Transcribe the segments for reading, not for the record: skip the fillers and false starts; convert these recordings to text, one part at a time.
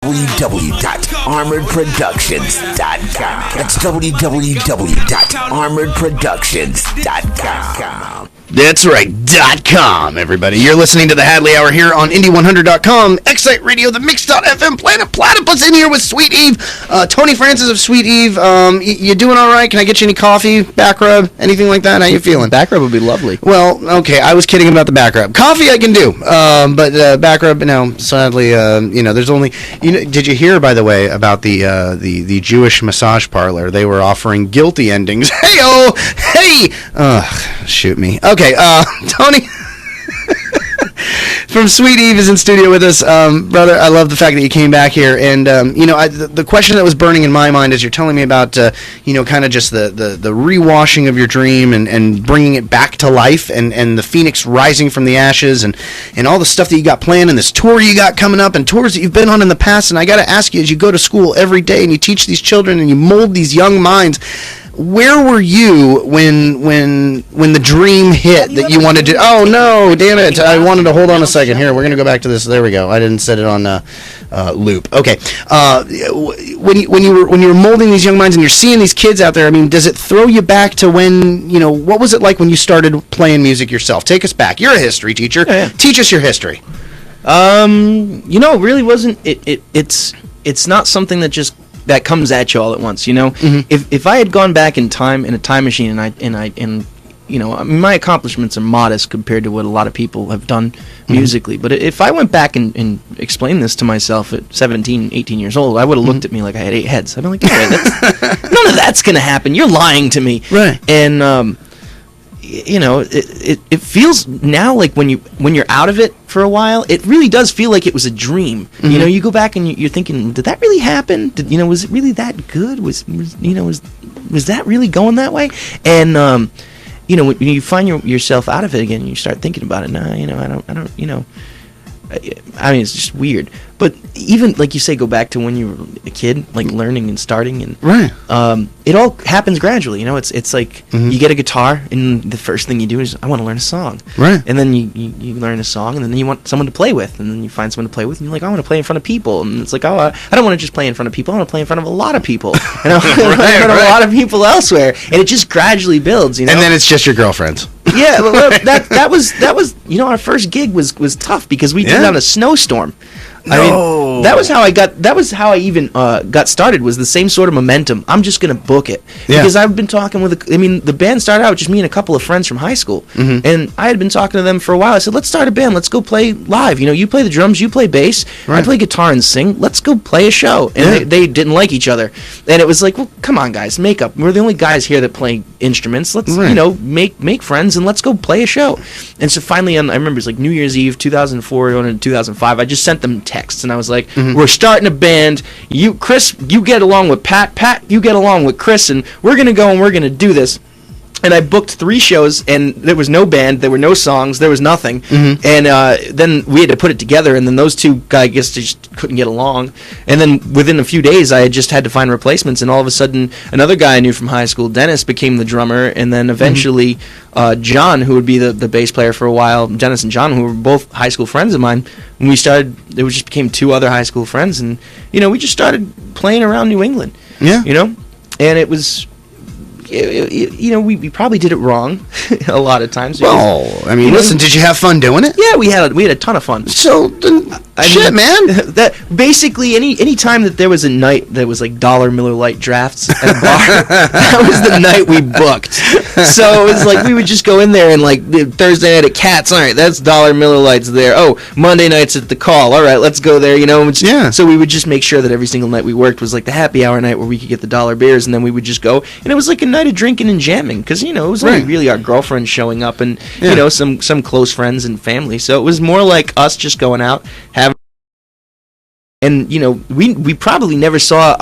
www.armoredproductions.com. That's www.armoredproductions.com. That's right, .com, everybody. You're listening to the Hadley Hour here on Indie100.com, Excite Radio, the Mix.fm, Planet Platypus in here with Sweet Eve. Tony Francis of Sweet Eve, you doing all right? Can I get you any coffee, back rub, anything like that? How you feeling? Back rub would be lovely. Well, okay, I was kidding about the back rub. Coffee I can do, but back rub, no, sadly, there's only... did you hear, by the way, about the Jewish massage parlor? They were offering guilty endings. Hey-oh! Hey! Shoot me. Okay, Tony from Sweet Eve is in studio with us. Brother, I love the fact that you came back here. And, the question that was burning in my mind as you're telling me about, kind of just the rewashing of your dream and bringing it back to life and the phoenix rising from the ashes and all the stuff that you got planned and this tour you got coming up and tours that you've been on in the past. And I got to ask you, as you go to school every day and you teach these children and you mold these young minds, where were you when the dream hit that you wanted to? Oh no, damn it! I wanted to hold on a second. Here, we're gonna go back to this. There we go. I didn't set it on loop. Okay. When you were molding these young minds and you're seeing these kids out there, I mean, does it throw you back to when what was it like when you started playing music yourself? Take us back. You're a history teacher. Yeah. Teach us your history. It really wasn't. It's not something that comes at you all at once, Mm-hmm. If I had gone back in time in a time machine and my accomplishments are modest compared to what a lot of people have done musically, but if I went back and explained this to myself at 17, 18 years old, I would have looked at me like I had 8 heads. I'd be like, none of that's going to happen. You're lying to me. Right. And, it feels now like when you're out of it for a while, it really does feel like it was a dream. Mm-hmm. You go back and you're thinking, did that really happen? Was it really that good? Was that really going that way? And when you find yourself out of it again, you start thinking about it. I mean, it's just weird. But even, like you say, go back to when you were a kid, like learning and starting, and right. It all happens gradually. It's like you get a guitar, and the first thing you do is, I want to learn a song. Right. And then you learn a song, and then you want someone to play with, and then you find someone to play with, and you're like, I want to play in front of people. And it's like, oh, I don't want to just play in front of people. I want to play in front of a lot of people. And I want to play in front of a lot of people elsewhere. And it just gradually builds, And then it's just your girlfriends. Yeah, well, that was our first gig was tough because we did it on a snowstorm. No. I mean, that was how I even got started, was the same sort of momentum. I'm just going to book it. Yeah. Because I've been talking with, the band started out with just me and a couple of friends from high school. Mm-hmm. And I had been talking to them for a while. I said, let's start a band. Let's go play live. You play the drums, you play bass. Right. I play guitar and sing. Let's go play a show. And they didn't like each other. And it was like, well, come on, guys, make up. We're the only guys here that play instruments. Let's, make friends and let's go play a show. And so finally, I remember it was like New Year's Eve, 2004 going into 2005, I just sent them texts. And I was like, we're starting a band. Chris, you get along with Pat. Pat, you get along with Chris, and we're going to go and we're going to do this. And I booked 3 shows, and there was no band, there were no songs, there was nothing. Mm-hmm. And then we had to put it together, and then those two guys just couldn't get along. And then within a few days, I just had to find replacements, and all of a sudden, another guy I knew from high school, Dennis, became the drummer, and then eventually John, who would be the bass player for a while, Dennis and John, who were both high school friends of mine, when we started, it just became 2 other high school friends, and, we just started playing around New England. Yeah. And it was... we probably did it wrong a lot of times. Well, I mean, listen, did you have fun doing it? Yeah, we had a ton of fun. So, man. That basically any time that there was a night that was like dollar Miller Lite drafts at a bar, that was the night we booked. So it was like we would just go in there and like Thursday night at Cats, all right, that's dollar Miller Lights there. Oh, Monday nights at the Call, all right, let's go there. Yeah. So we would just make sure that every single night we worked was like the happy hour night where we could get the dollar beers, and then we would just go, and it was like a night of drinking and jamming because it was only really our girlfriends showing up and some close friends and family. So it was more like us just going out having. And we probably never saw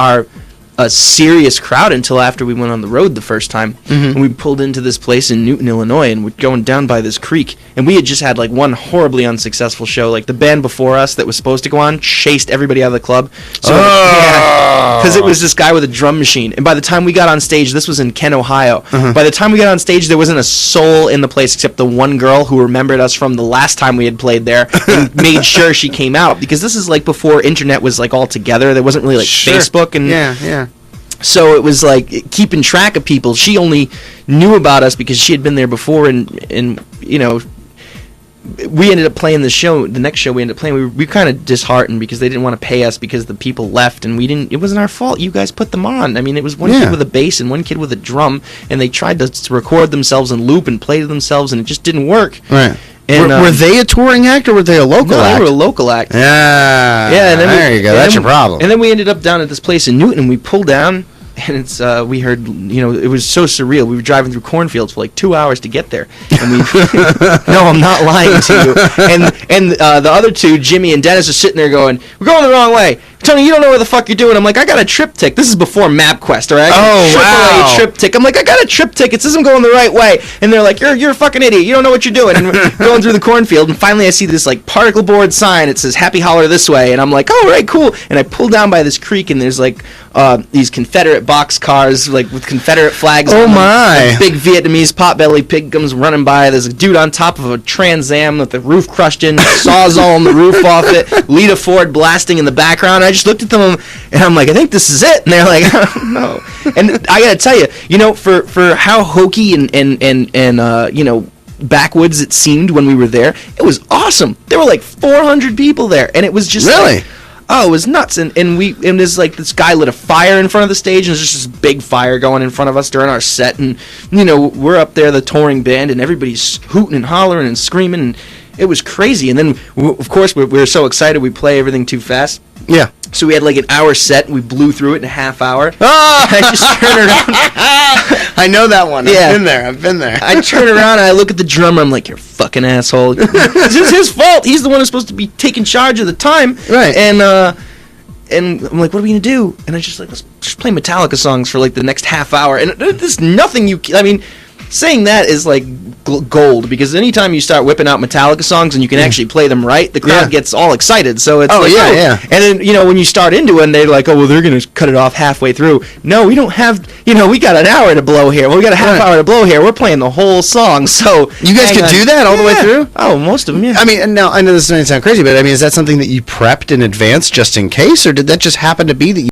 a serious crowd until after we went on the road the first time. And we pulled into this place in Newton, Illinois, and we're going down by this creek. And we had just had like one horribly unsuccessful show. Like the band before us that was supposed to go on chased everybody out of the club. So because it was this guy with a drum machine. And by the time we got on stage, this was in Kent, Ohio. By the time we got on stage, there wasn't a soul in the place except the one girl who remembered us from the last time we had played there and made sure she came out, because this is like before internet was like all together. There wasn't really like Facebook and so it was like keeping track of people. She only knew about us because she had been there before, and you know, we ended up playing the show. The next show we ended up playing, we were kind of disheartened because they didn't want to pay us because the people left, and we didn't. It wasn't our fault. You guys put them on. I mean, it was one kid with a bass and one kid with a drum, and they tried to record themselves and loop and play to themselves, and it just didn't work. Right. And, were they a touring act or were they a local act? No, they were a local act. Yeah. And then there you go. That's your problem. And then we ended up down at this place in Newton, and we pulled down, and it's we heard, you know, it was so surreal. We were driving through cornfields for like 2 hours to get there, and we no, I'm not lying to you. And the other two, Jimmy and Dennis, are sitting there going, "We're going the wrong way. Tony, you don't know where the fuck you're doing." I'm like, "I got a trip-tic." This is before MapQuest, all right? AAA trip-tic. I'm like, "I got a trip-tic. It says I'm going the right way." And they're like, you're a fucking idiot. You don't know what you're doing. And we're going through the cornfield, and finally I see this like particle board sign. It says "Happy Holler this way," and I'm like, "Oh, right, cool." And I pull down by this creek, and there's like these Confederate box cars like with Confederate flags. Oh my! A big Vietnamese potbelly pig comes running by. There's a dude on top of a Trans Am with the roof crushed in, sawzall on the roof off it, Lita Ford blasting in the background. I just looked at them and I'm like, "I think this is it." And they're like, "I don't know." And I gotta tell you, you know, for how hokey and you know, backwoods it seemed when we were there, it was awesome. There were like 400 people there, and it was just really. Like, oh, it was nuts. And there's like this guy lit a fire in front of the stage, and there's just this big fire going in front of us during our set. And, you know, we're up there, the touring band, and everybody's hooting and hollering and screaming, and it was crazy. And then, of course, we were so excited we play everything too fast. Yeah. So we had like an hour set, and we blew through it in a half hour. Oh! I just turned around. I know that one. Yeah. I've been there. I turn around and I look at the drummer. I'm like, "You're a fucking asshole." It's his fault. He's the one who's supposed to be taking charge of the time. Right. And I'm like, "What are we gonna do?" And I just like, let's just play Metallica songs for like the next half hour. And there's nothing I mean, saying that is like gold, because anytime you start whipping out Metallica songs and you can actually play them right, the crowd gets all excited. So it's And then, you know, when you start into it and they're like, "Oh, well, they're going to cut it off halfway through." No, we don't have, you know, we got an hour to blow here. Well, we got a half hour to blow here. We're playing the whole song. So you guys could do that all the way through? Oh, most of them, yeah. I mean, now I know this doesn't sound crazy, but I mean, is that something that you prepped in advance just in case, or did that just happen to be that you